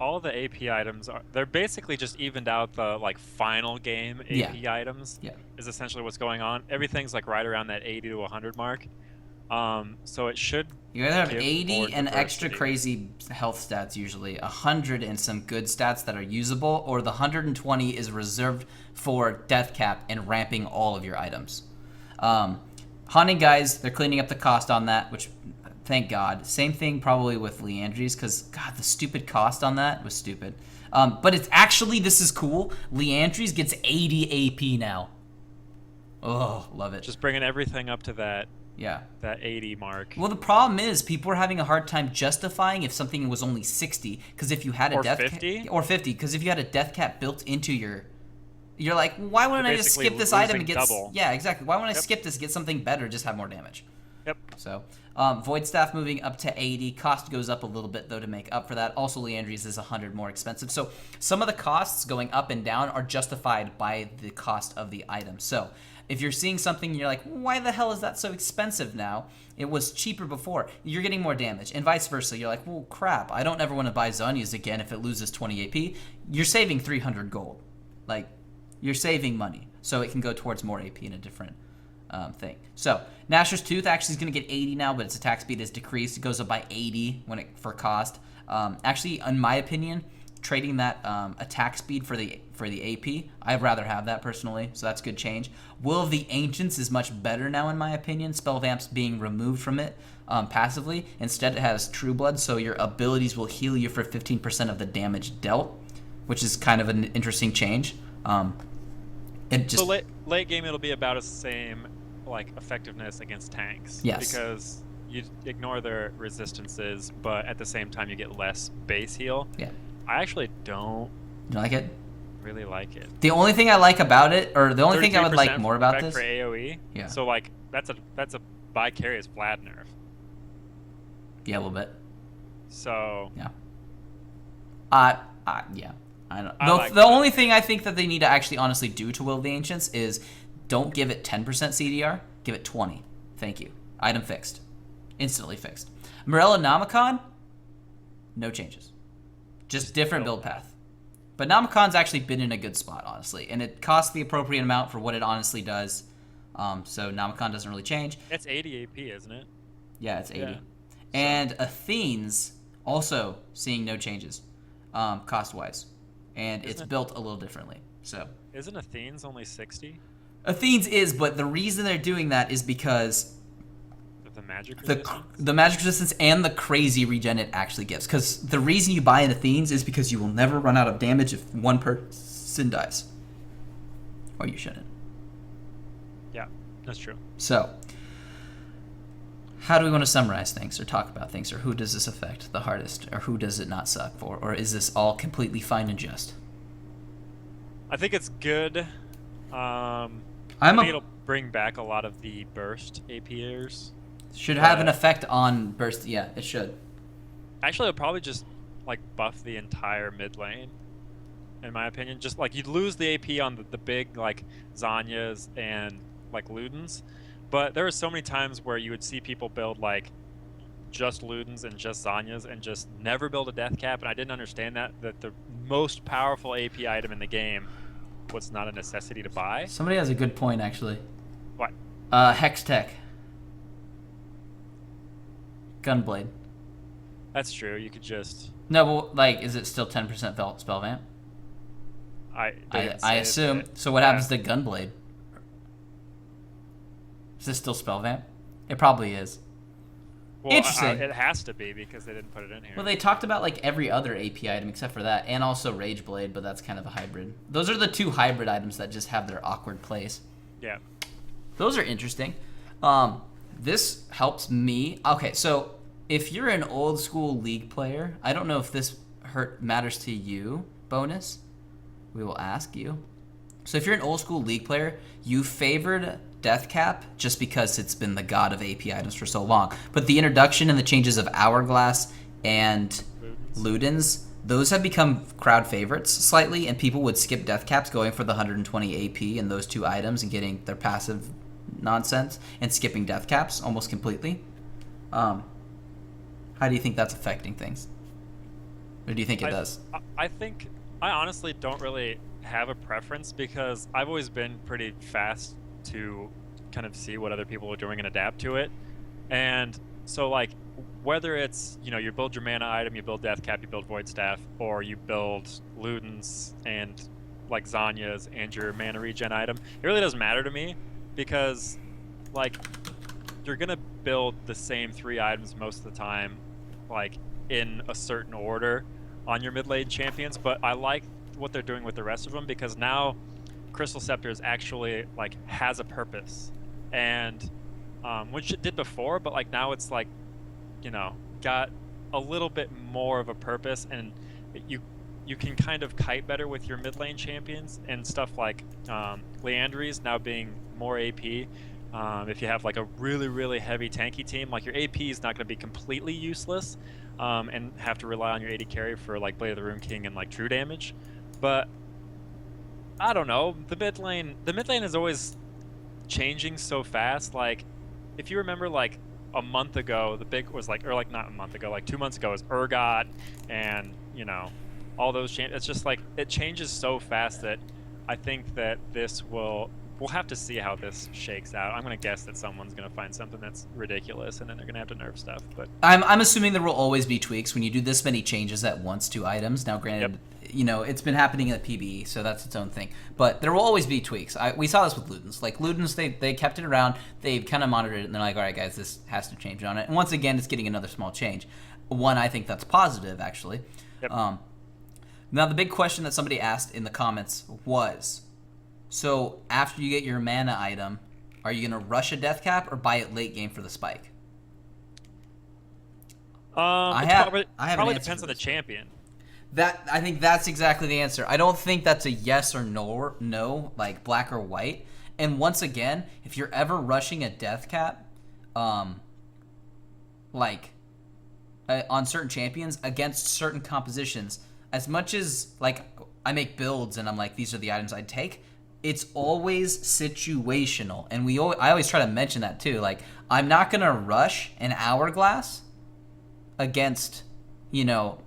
All the AP items they're basically just evened out the like final game AP items. Yeah. Is essentially what's going on. Everything's like right around that 80 to 100 mark. So it should. You either have 80 and extra diversity. crazy health stats, usually 100 and some good stats that are usable, or the 120 is reserved for death cap and ramping all of your items. Haunting Guys, they're cleaning up the cost on that, which thank God. Same thing probably with Leandry's, because God, the stupid cost on that was stupid. But it's actually, this is cool. Leandry's gets 80 AP now. Oh, love it. Just bringing everything up to that. Yeah. That 80 mark. Well, the problem is people are having a hard time justifying if something was only 60, because if you had a death 50? cap, or 50, because if you had a death cap built into you're like, why wouldn't I just skip this item and get double. Yeah, exactly. Why wouldn't I skip this and get something better, just have more damage? Yep. So, Void Staff moving up to 80. Cost goes up a little bit, though, to make up for that. Also, Leandry's is 100 more expensive. So, some of the costs going up and down are justified by the cost of the item. So, if you're seeing something and you're like, why the hell is that so expensive now? It was cheaper before. You're getting more damage. And vice versa. You're like, well, crap. I don't ever want to buy Zhonya's again if it loses 20 AP. You're saving 300 gold. Like, you're saving money. So, it can go towards more AP in a different thing. So, Gnasher's Tooth actually is going to get 80 now, but its attack speed is decreased. It goes up by 80 for cost. Actually, in my opinion, trading that attack speed for the AP, I'd rather have that personally, so that's good change. Will of the Ancients is much better now, in my opinion. Spell Vamps being removed from it passively. Instead, it has True Blood, so your abilities will heal you for 15% of the damage dealt, which is kind of an interesting change. So late game, it'll be about the same like effectiveness against tanks. Yes. Because you ignore their resistances, but at the same time you get less base heal. Yeah. I actually don't You like it? really like it. The only thing I like about it, or the only thing I would like more about this, for AOE. Yeah. So like that's a vicarious Vlad nerf. Yeah, a little bit. So Yeah. Yeah. I don't. I The only thing I think that they need to actually honestly do to Will of the Ancients is don't give it 10% CDR, give it 20. Thank you. Item fixed. Instantly fixed. Morella Namicon, no changes. Just different build path. But Namacon's actually been in a good spot, honestly. And it costs the appropriate amount for what it honestly does. So Namicon doesn't really change. it's 80 AP, isn't it? Yeah, it's 80. Yeah. And Athene's also seeing no changes cost-wise. And it's built a little differently. So Isn't Athene's only 60? Athene's is, but the reason they're doing that is because The magic resistance? the magic resistance and the crazy regen it actually gives. Because the reason you buy an Athene's is because you will never run out of damage if one person dies. Or you shouldn't. Yeah, that's true. So, how do we want to summarize things or talk about things, or who does this affect the hardest, or who does it not suck for, or is this all completely fine and just? I think it's good. I think it'll bring back a lot of the burst APers. Should have an effect on burst. Yeah, it should. Actually, it'll probably just like buff the entire mid lane, in my opinion. Just like you'd lose the AP on the big like Zanyas and like Ludens, but there were so many times where you would see people build like just Ludens and just Zanyas and just never build a death cap, and I didn't understand that the most powerful AP item in the game was not a necessity to buy. Somebody has a good point, actually. What? Hex Tech. Gunblade. That's true. You could just... No, but like, is it still 10% spell vamp? I assume. So what happens to Gunblade? Is this still spell vamp? It probably is. Well, interesting. It has to be because they didn't put it in here. Well, they talked about like every other AP item except for that, and also Rage Blade, but that's kind of a hybrid. Those are the two hybrid items that just have their awkward place. Yeah. Those are interesting. This helps me. Okay, so if you're an old school League player, I don't know if this matters to you, Bonus. We will ask you. So if you're an old school League player, you favored Death Cap just because it's been the god of AP items for so long. But the introduction and the changes of Hourglass and Ludens, those have become crowd favorites slightly, and people would skip Death Caps going for the 120 AP in those two items and getting their passive nonsense and skipping Death Caps almost completely. How do you think that's affecting things? Or do you think it does? I honestly don't really have a preference because I've always been pretty fast to kind of see what other people are doing and adapt to it. And so like whether it's, you know, you build your mana item, you build Death Cap, you build Void Staff, or you build Ludens and like Zanyas and your mana regen item, it really doesn't matter to me because like you're gonna build the same 3 items most of the time, like in a certain order on your mid lane champions. But I like what they're doing with the rest of them because now Crystal Scepter is actually like has a purpose, and which it did before, but like now it's like, you know, got a little bit more of a purpose, and you can kind of kite better with your mid lane champions and stuff like Leandry's now being more AP. If you have like a really heavy tanky team, like your AP is not going to be completely useless and have to rely on your AD carry for like Blade of the Rune King and like true damage. But I don't know, the mid lane is always changing so fast. Like if you remember like a month ago, the big was like, or like not a month ago, like 2 months ago was Urgot and, you know, all those it's just like it changes so fast that I think that we'll have to see how this shakes out. I'm gonna guess that someone's gonna find something that's ridiculous, and then they're gonna have to nerf stuff. But I'm assuming there will always be tweaks when you do this many changes at once to items. Now, granted, you know, it's been happening at PBE, so that's its own thing. But there will always be tweaks. We saw this with Ludens. Like Ludens, they kept it around. They kind of monitored it, and they're like, all right, guys, this has to change on it. And once again, it's getting another small change. One, I think that's positive, actually. Yep. Now, the big question that somebody asked in the comments was, so after you get your mana item, are you going to rush a Death Cap or buy it late game for the spike? Probably depends on the champion. I think that's exactly the answer. I don't think that's a yes or no, like black or white. And once again, if you're ever rushing a Death Cap, on certain champions against certain compositions, as much as like I make builds and I'm like, these are the items I'd take, it's always situational. And I always try to mention that too. Like, I'm not gonna rush an Hourglass against, you know,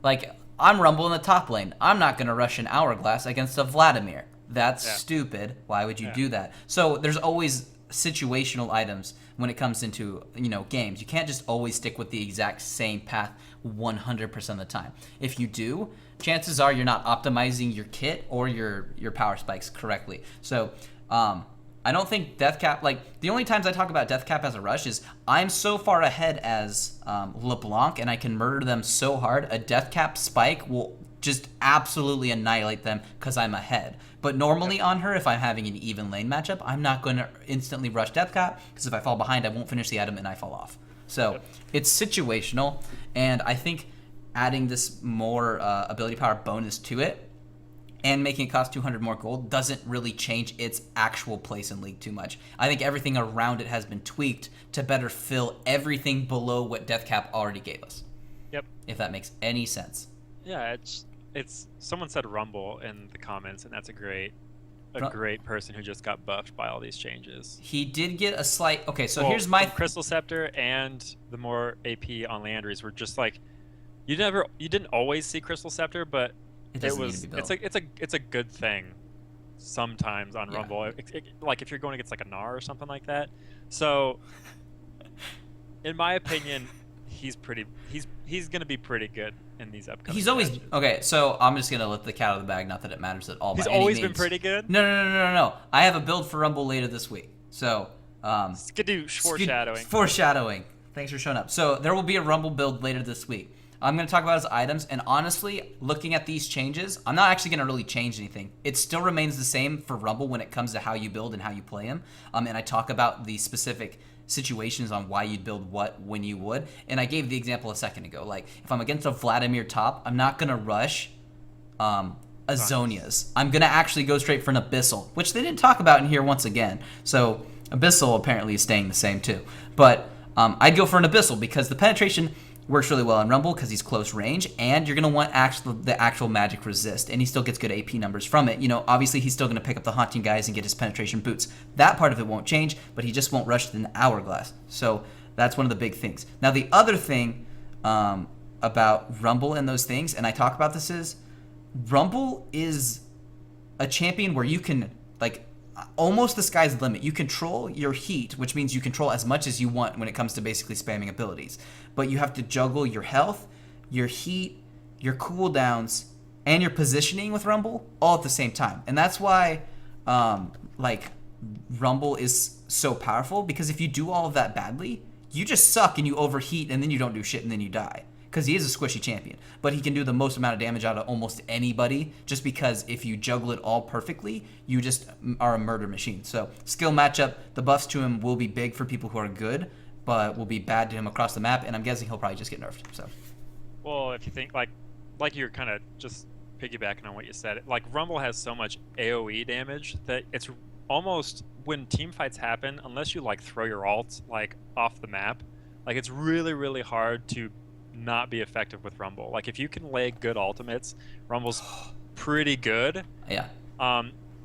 like I'm Rumble in the top lane. I'm not gonna rush an Hourglass against a Vladimir. That's stupid. Why would you do that? So there's always situational items when it comes into, you know, games. You can't just always stick with the exact same path 100% of the time. If you do, chances are you're not optimizing your kit or your power spikes correctly. So I don't think Death Cap, like the only times I talk about Death Cap as a rush is I'm so far ahead as LeBlanc and I can murder them so hard, a Death Cap spike will just absolutely annihilate them because I'm ahead. But normally on her, if I'm having an even lane matchup, I'm not going to instantly rush Deathcap because if I fall behind, I won't finish the item and I fall off. So it's situational, and I think adding this more ability power bonus to it and making it cost 200 more gold doesn't really change its actual place in League too much. I think everything around it has been tweaked to better fill everything below what Deathcap already gave us. Yep. If that makes any sense. Yeah, it's someone said Rumble in the comments, and that's a great person who just got buffed by all these changes. He did get a slight... Okay, so here's my... Crystal Scepter and the more AP on Landry's were just like... You didn't always see Crystal Scepter, but it need to be built. It's a good thing sometimes on Rumble. Like if you're going against like a Gnar or something like that. So, in my opinion, he's going to be pretty good in these upcoming He's always matches. Okay, so I'm just going to let the cat out of the bag, not that it matters at all. He's always been pretty good? No. I have a build for Rumble later this week. So, Skadoosh, foreshadowing. Foreshadowing. Thanks for showing up. So, there will be a Rumble build later this week. I'm going to talk about his items, and honestly, looking at these changes, I'm not actually going to really change anything. It still remains the same for Rumble when it comes to how you build and how you play him. And I talk about the specific situations on why you'd build what when you would. And I gave the example a second ago. Like, if I'm against a Vladimir top, I'm not going to rush Azonias. I'm going to actually go straight for an Abyssal, which they didn't talk about in here once again. So, Abyssal apparently is staying the same too. But I'd go for an Abyssal because the penetration works really well on Rumble because he's close range, and you're going to want the actual magic resist, and he still gets good AP numbers from it. You know, obviously he's still going to pick up the haunting guys and get his penetration boots. That part of it won't change, but he just won't rush to an hourglass. So that's one of the big things. Now the other thing about Rumble and those things, and I talk about this, is Rumble is a champion where you can, like, almost the sky's the limit. You control your heat, which means you control as much as you want when it comes to basically spamming abilities. But you have to juggle your health, your heat, your cooldowns, and your positioning with Rumble all at the same time. And that's why, Rumble is so powerful, because if you do all of that badly, you just suck and you overheat and then you don't do shit and then you die. Because he is a squishy champion. But he can do the most amount of damage out of almost anybody, just because if you juggle it all perfectly, you just are a murder machine. So skill matchup, the buffs to him will be big for people who are good, but will be bad to him across the map, and I'm guessing he'll probably just get nerfed. So, well, if you think like you're kind of just piggybacking on what you said, like Rumble has so much AOE damage that it's almost, when team fights happen, unless you like throw your ult like off the map, like it's really, really hard to not be effective with Rumble. Like if you can lay good ultimates, Rumble's pretty good. Yeah.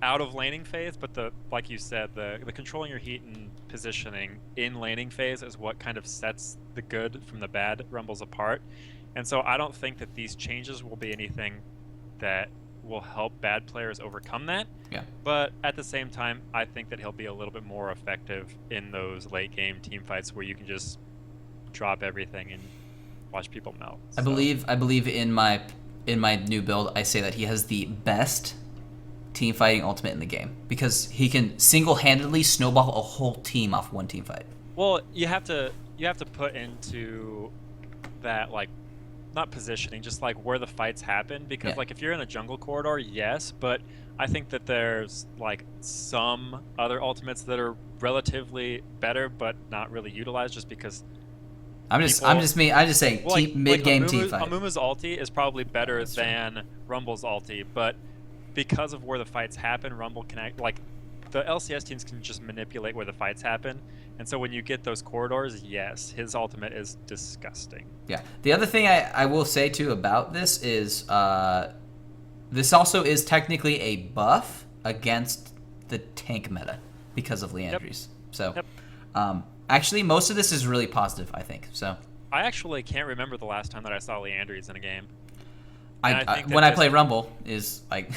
Out of laning phase, but like you said, the controlling your heat and positioning in laning phase is what kind of sets the good from the bad Rumbles apart. And so I don't think that these changes will be anything that will help bad players overcome that. Yeah. But at the same time, I think that he'll be a little bit more effective in those late game team fights where you can just drop everything and watch people melt. So. I believe in my new build, I say that he has the best team fighting ultimate in the game, because he can single-handedly snowball a whole team off one team fight. Well, you have to put into that, like, not positioning, just like where the fights happen, because like if you're in a jungle corridor, yes, but I think that there's like some other ultimates that are relatively better but not really utilized, just because I'm just saying mid-game team fight. Amumu's ulti is probably better than Rumble's ulti, but because of where the fights happen, Rumble can like the LCS teams can just manipulate where the fights happen, and so when you get those corridors, yes, his ultimate is disgusting. Yeah. The other thing I will say too about this is this also is technically a buff against the tank meta because of Leandry's. So actually, most of this is really positive, I think. So I actually can't remember the last time that I saw Leandry's in a game. When I play Rumble is like.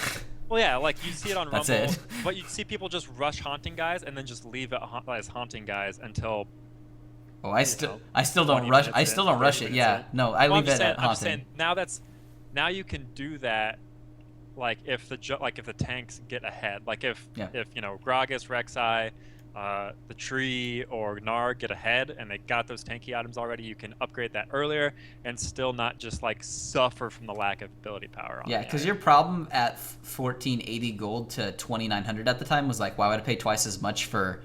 Well, yeah, like you see it on That's Rumble, it. But you see people just rush haunting guys and then just leave it as haunting guys until. Oh, I still don't rush. I still don't rush it. Yeah, no, I leave it at haunting. I'm just saying now you can do that. Like if the tanks get ahead, like if you know Gragas, Rek'Sai, the tree or Gnar get ahead and they got those tanky items already, you can upgrade that earlier and still not just like suffer from the lack of ability power on Yeah, the because item. your problem at 1480 gold to 2900 at the time was like, why would I pay twice as much for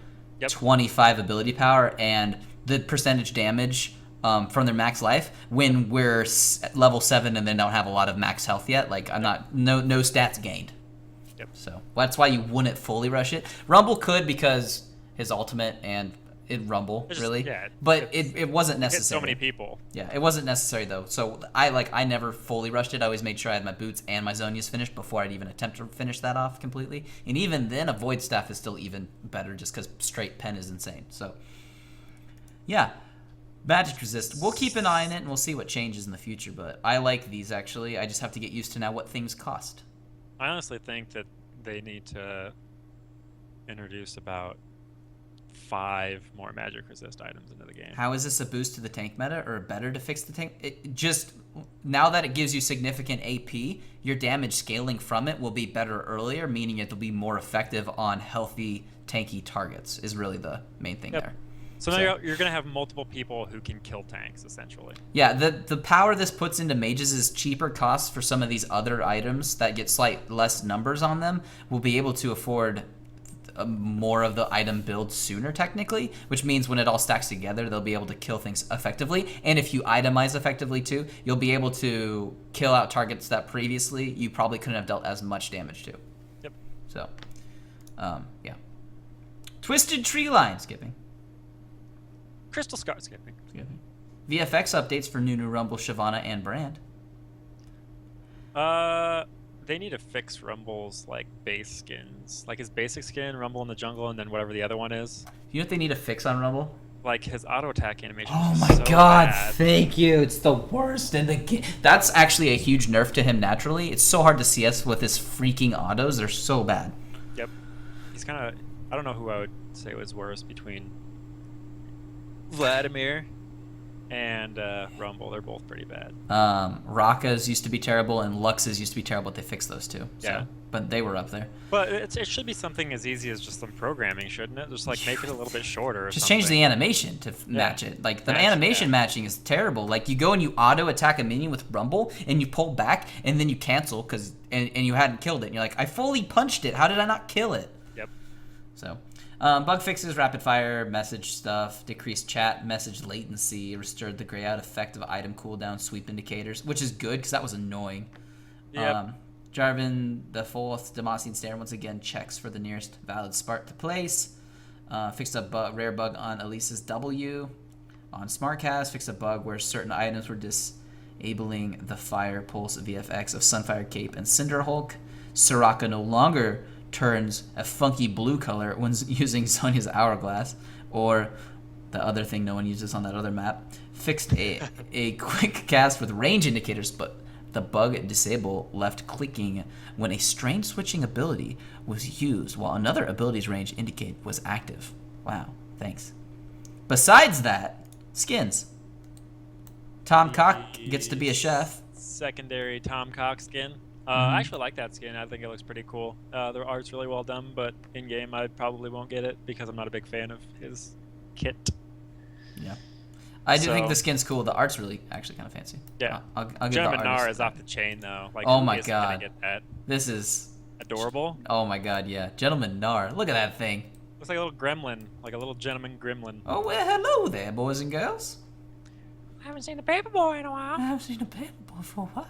25 ability power and the percentage damage from their max life when we're level 7 and then don't have a lot of max health yet? Like, I'm not, no stats gained. Yep. So that's why you wouldn't fully rush it. Rumble could because his ultimate and it Rumble really, but it wasn't necessary. So many people. Yeah, it wasn't necessary though. So I never fully rushed it. I always made sure I had my boots and my Zonias finished before I'd even attempt to finish that off completely. And even then, a Void Staff is still even better just because straight pen is insane. So yeah, magic resist. We'll keep an eye on it and we'll see what changes in the future. But I like these actually. I just have to get used to now what things cost. I honestly think that they need to introduce about 5 more magic resist items into the game. How is this a boost to the tank meta or better to fix the tank? It just, now that it gives you significant AP, your damage scaling from it will be better earlier, meaning it'll be more effective on healthy tanky targets is really the main thing there. So now you're going to have multiple people who can kill tanks, essentially. Yeah, the power this puts into mages is cheaper costs for some of these other items that get slight less numbers on them. Will be able to afford more of the item build sooner, technically, which means when it all stacks together, they'll be able to kill things effectively. And if you itemize effectively, too, you'll be able to kill out targets that previously you probably couldn't have dealt as much damage to. Yep. So, yeah. Twisted Tree Line, skipping. Crystal Scar, skipping. VFX updates for Nunu, Rumble, Shyvana, and Brand. They need to fix Rumble's like base skins, like his basic skin, Rumble in the jungle, and then whatever the other one is. You know what they need to fix on Rumble? Like his auto attack animation. Oh my so god! bad. Thank you. It's the worst in the game. That's actually a huge nerf to him naturally. It's so hard to CS with his freaking autos. They're so bad. Yep. He's kind of. I don't know who I would say was worse between Vladimir and Rumble. They're both pretty bad. Raka's used to be terrible and Lux's used to be terrible, but they fixed those two. Yeah. So, but they were up there. But it should be something as easy as just some programming, shouldn't it? Just like make it a little bit shorter or Just something. change the animation to match it. Like the animation matching is terrible. Like you go and you auto attack a minion with Rumble and you pull back and then you cancel and you hadn't killed it. And you're like, I fully punched it. How did I not kill it? Yep. So, bug fixes, rapid fire, message stuff, decreased chat, message latency, restored the gray out effect of item cooldown, sweep indicators, which is good because that was annoying. Yep. Jarvan the fourth, Demacian Snare once again checks for the nearest valid Spark to place. Fixed a rare bug on Elisa's W. On Smartcast, fixed a bug where certain items were disabling the fire pulse VFX of Sunfire Cape and Cinderhulk. Soraka no longer turns a funky blue color when using Sonya's Hourglass, or the other thing no one uses on that other map. Fixed a quick cast with range indicators, but the bug disable left clicking when a strange switching ability was used while another ability's range indicate was active. Wow, thanks. Besides that, skins. Tahm gets to be a chef. Secondary Tahm skin. I actually like that skin. I think it looks pretty cool. The art's really well done, but in game I probably won't get it because I'm not a big fan of his kit. Yeah, I do think the skin's cool. The art's really actually kind of fancy. Yeah, I'll give Gentleman the Nar artist is off the chain though. Like, oh my gonna god, get that? This is adorable. Oh my god, yeah, Gentleman Nar. Look at that thing. Looks like a little gremlin, like a little gentleman gremlin. Oh well, hello there, boys and girls. I haven't seen the paper boy in a while. I haven't seen a paper boy for a while.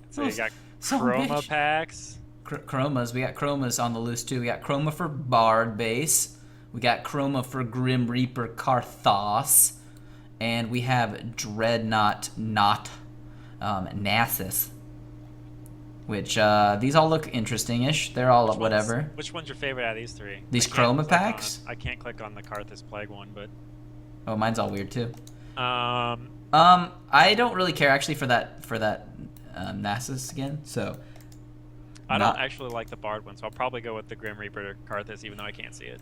So you got chroma packs. Chromas. We got chromas on the loose too. We got chroma for Bard base. We got chroma for Grim Reaper Karthos. And we have Dreadnought Nasus. Which, these all look interesting-ish. They're all whatever. Which one's your favorite out of these three? These chroma packs? I can't click on the Karthus Plague one, but... Oh, mine's all weird too. I don't really care actually for that Nasus again, so... I don't actually like the Bard one, so I'll probably go with the Grim Reaper Karthus, even though I can't see it.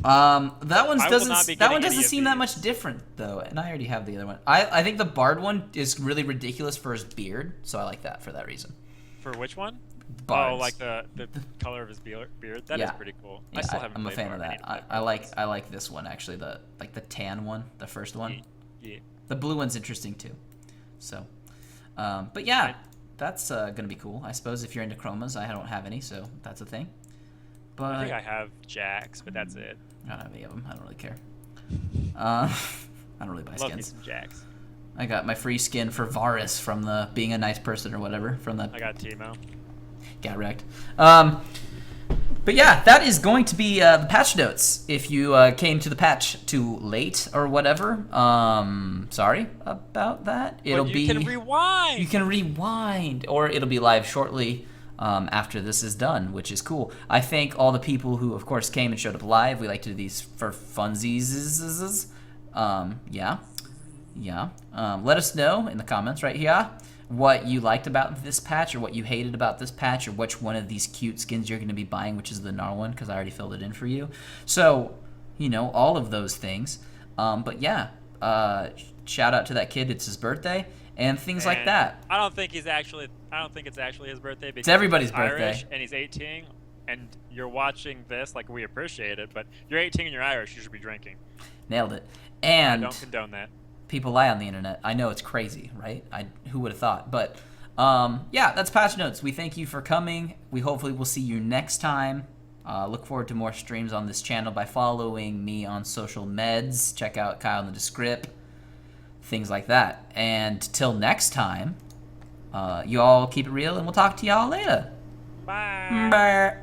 That one doesn't seem that these. much different though, and I already have the other one. I think the Bard one is really ridiculous for his beard, so I like that for that reason. For which one? Oh, bards. like the color of his beard. That is Yeah. pretty cool. I Yeah, still haven't I'm a played fan bard. of I need that. to play I bard. like this one actually. The tan one, the first one. Yeah. The blue one's interesting too. So, but yeah, that's gonna be cool. I suppose if you're into chromas, I don't have any, so that's a thing. But I think I have Jax, but that's it. I don't have any of them. I don't really care. I don't really buy Love me skins. some Jax. I got my free skin for Varus from the being a nice person or whatever from the. I got Teemo. Got wrecked. But yeah, that is going to be the patch notes. If you came to the patch too late or whatever, sorry about that. You can rewind. You can rewind, or it'll be live shortly after this is done, which is cool. I thank all the people who, of course, came and showed up live. We like to do these for funsies. Yeah. Let us know in the comments right here what you liked about this patch or what you hated about this patch or which one of these cute skins you're going to be buying, which is the Gnar one, because I already filled it in for you. So, all of those things. But yeah, shout out to that kid. It's his birthday and things like that. I don't think it's actually his birthday because it's everybody's he's birthday. Irish and he's 18 and you're watching this, like, we appreciate it, but you're 18 and you're Irish, you should be drinking. Nailed it. And I don't condone that. People lie on the internet. I know it's crazy, right? Who would have thought? But yeah, that's patch notes. We thank you for coming. We hopefully will see you next time. Look forward to more streams on this channel by following me on social meds. Check out Kyle in the descript. Things like that. And till next time, you all keep it real, and we'll talk to y'all later. Bye. Bye.